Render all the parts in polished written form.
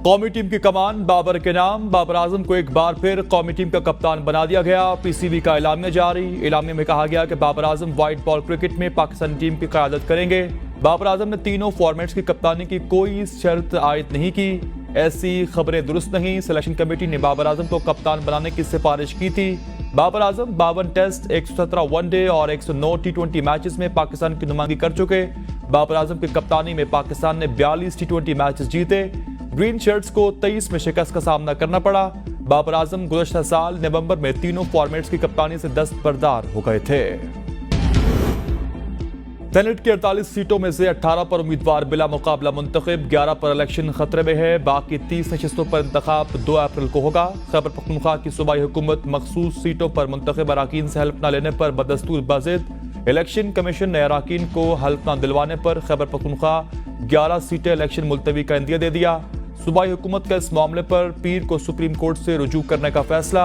قومی ٹیم کی کمان بابر کے نام، بابر اعظم کو ایک بار پھر قومی ٹیم کا کپتان بنا دیا گیا۔ پی سی بی کا اعلامیہ جاری، اعلامیہ میں کہا گیا کہ Babar Azam white ball cricket میں پاکستانی ٹیم کی قیادت کریں گے۔ بابر اعظم نے تینوں فارمیٹس کی کپتانی کی کوئی شرط عائد نہیں کی، ایسی خبریں درست نہیں۔ سلیکشن کمیٹی نے بابر اعظم کو کپتان بنانے کی سفارش کی تھی۔ Babar Azam 52 test, 117 one day اور 109 ٹی20 میچز میں پاکستان کی نمائندگی کر چکے۔ بابر اعظم کی کپتانی میں پاکستان نے 42 ٹی20 میچز جیتے۔ گرین شرٹس کو 23 میں شکست کا سامنا کرنا پڑا۔ بابر اعظم گزشتہ سال نومبر میں تینوں فارمیٹس کی کپتانی سے دستبردار ہو گئے تھے۔ سینٹ کی 48 سیٹوں میں سے 18 پر امیدوار بلا مقابلہ منتخب، 11 پر الیکشن خطرے میں ہے، باقی 30 نشستوں پر انتخاب 2 اپریل کو ہوگا۔ خیبر پختونخوا کی صوبائی حکومت مخصوص سیٹوں پر منتخب اراکین سے حلف نہ لینے پر بدستور بازد۔ الیکشن کمیشن نے اراکین کو حلف نہ دلوانے پر خیبر پختونخوا 11 سیٹیں الیکشن ملتوی کا عندیہ دے دیا۔ صوبائی حکومت کا اس معاملے پر پیر کو سپریم کورٹ سے رجوع کرنے کا فیصلہ۔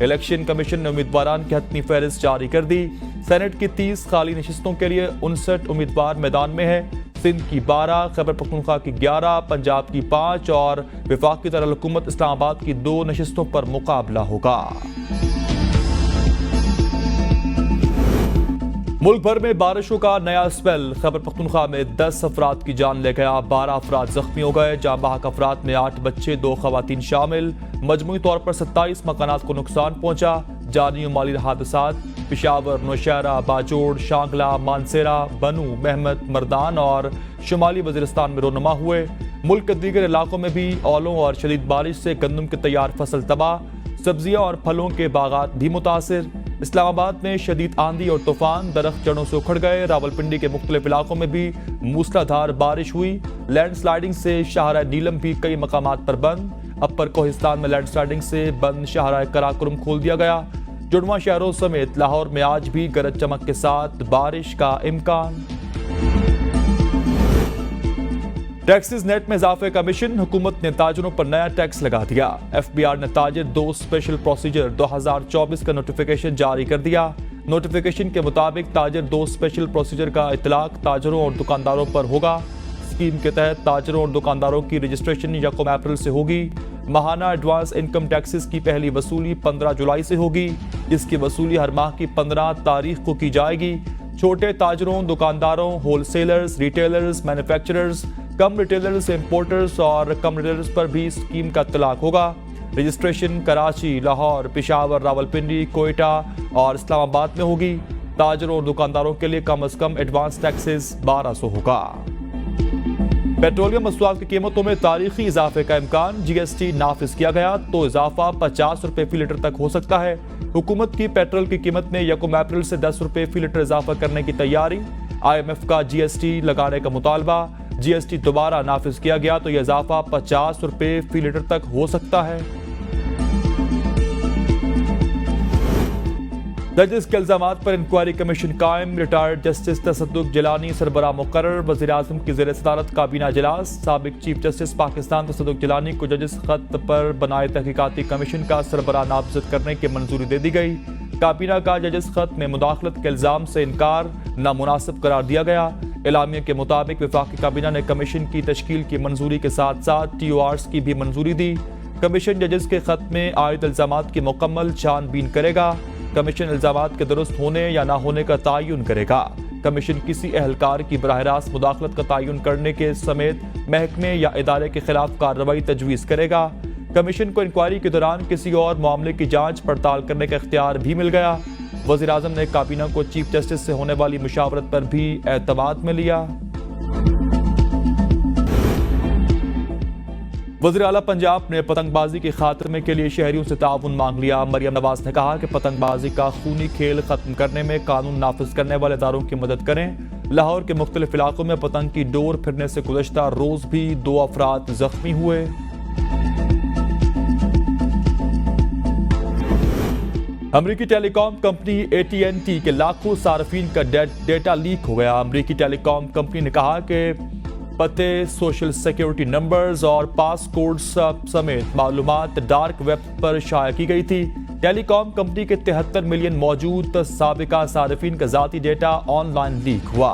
الیکشن کمیشن نے امیدواران کی حتمی فہرست جاری کر دی۔ سینٹ کی 30 خالی نشستوں کے لیے 59 امیدوار میدان میں ہیں۔ سندھ کی 12، خیبر پختونخوا کی 11، پنجاب کی 5 اور وفاقی دارالحکومت اسلام آباد کی 2 نشستوں پر مقابلہ ہوگا۔ ملک بھر میں بارشوں کا نیا اسپیل، خیبر پختونخوا میں 10 افراد کی جان لے گیا، 12 افراد زخمی ہو گئے۔ جاں بحق افراد میں 8 بچے 2 خواتین شامل، مجموعی طور پر 27 مکانات کو نقصان پہنچا۔ جانی و مالی حادثات پشاور، نوشہرہ، باجوڑ، شانگلہ، مانسیرہ، بنو، محمد، مردان اور شمالی وزیرستان میں رونما ہوئے۔ ملک کے دیگر علاقوں میں بھی اولوں اور شدید بارش سے گندم کی تیار فصل تباہ، سبزیاں اور پھلوں کے باغات بھی متاثر۔ اسلام آباد میں شدید آندھی اور طوفان، درخت جڑوں سے اکھڑ گئے۔ راولپنڈی کے مختلف علاقوں میں بھی موسلادھار بارش ہوئی۔ لینڈ سلائیڈنگ سے شاہراہ نیلم بھی کئی مقامات پر بند۔ اپر کوہستان میں لینڈ سلائیڈنگ سے بند شاہراہ کراکرم کھول دیا گیا۔ جڑواں شہروں سمیت لاہور میں آج بھی گرج چمک کے ساتھ بارش کا امکان۔ ٹیکسز نیٹ میں اضافے کا مشن، حکومت نے تاجروں پر نیا ٹیکس لگا دیا۔ ایف بی آر نے تاجر 2 اسپیشل پروسیجر 2024 کا نوٹیفیکیشن جاری کر دیا۔ نوٹیفیکیشن کے مطابق تاجر 2 اسپیشل پروسیجر کا اطلاق تاجروں اور دکانداروں پر ہوگا۔ اسکیم کے تحت تاجروں اور دکانداروں کی رجسٹریشن 1 اپریل سے ہوگی۔ ماہانہ ایڈوانس انکم ٹیکسز کی پہلی وصولی 15 جولائی سے ہوگی۔ اس کی وصولی ہر ماہ کی 15 تاریخ کو کی جائے گی۔ چھوٹے تاجروں، دکانداروں، ہول سیلرز، ریٹیلرز، مینوفیکچررز، کم ریٹیلرز، امپورٹرز اور کم ریٹیلرز پر بھی اسکیم کا اطلاق ہوگا۔ رجسٹریشن کراچی، لاہور، پشاور، راولپنڈی، کوئٹہ اور اسلام آباد میں ہوگی۔ تاجروں اور دکانداروں کے لیے کم از کم ایڈوانس ٹیکسز 1200 ہوگا۔ پیٹرولیم مصنوعات کی قیمتوں میں تاریخی اضافے کا امکان، جی ایس ٹی نافذ کیا گیا تو اضافہ 50 روپے فی لیٹر تک ہو سکتا ہے۔ حکومت کی پیٹرول کی قیمت میں 1 اپریل سے 10 روپے فی لیٹر اضافہ کرنے کی تیاری۔ آئی ایم ایف کا جی ایس ٹی لگانے کا مطالبہ، جی ایس ٹی دوبارہ نافذ کیا گیا تو یہ اضافہ 50 روپے فی لیٹر تک ہو سکتا ہے۔ ججز کے الزامات پر انکوائری کمیشن قائم، ریٹائرڈ جسٹس تصدق جیلانی سربراہ مقرر۔ وزیر اعظم کی زیر صدارت کابینہ اجلاس، سابق چیف جسٹس پاکستان تصدق جیلانی کو ججز خط پر بنائے تحقیقاتی کمیشن کا سربراہ نامزد کرنے کی منظوری دے دی گئی۔ کابینہ کا ججز خط میں مداخلت کے الزام سے انکار نامناسب قرار دیا گیا۔ اعلامیہ کے مطابق وفاقی کابینہ نے کمیشن کی تشکیل کی منظوری کے ساتھ ساتھ ٹی او آرز کی بھی منظوری دی۔ کمیشن ججز کے خط میں عائد الزامات کی مکمل چھان بین کرے گا۔ کمیشن الزامات کے درست ہونے یا نہ ہونے کا تعین کرے گا۔ کمیشن کسی اہلکار کی براہ راست مداخلت کا تعین کرنے کے سمیت محکمے یا ادارے کے خلاف کارروائی تجویز کرے گا۔ کمیشن کو انکوائری کے دوران کسی اور معاملے کی جانچ پڑتال کرنے کا اختیار بھی مل گیا۔ وزیر اعظم نے کابینہ کو چیف جسٹس سے ہونے والی مشاورت پر بھی اعتماد میں لیا۔ وزیر اعلیٰ پنجاب نے پتنگ بازی کے خاتمے کے لیے شہریوں سے تعاون مانگ لیا۔ مریم نواز نے کہا کہ پتنگ بازی کا خونی کھیل ختم کرنے میں قانون نافذ کرنے والے اداروں کی مدد کریں۔ لاہور کے مختلف علاقوں میں پتنگ کی ڈور پھرنے سے گزشتہ روز بھی 2 افراد زخمی ہوئے۔ امریکی ٹیلی کام کمپنی AT&T کے لاکھوں صارفین کا ڈیٹا لیک ہو گیا۔ امریکی ٹیلی کام کمپنی نے کہا کہ پتے، سوشل سیکیورٹی نمبرز اور پاس کوڈز سمیت معلومات ڈارک ویب پر شائع کی گئی تھی۔ ٹیلی کام کمپنی کے 73 ملین موجود سابقہ صارفین کا ذاتی ڈیٹا آن لائن لیک ہوا۔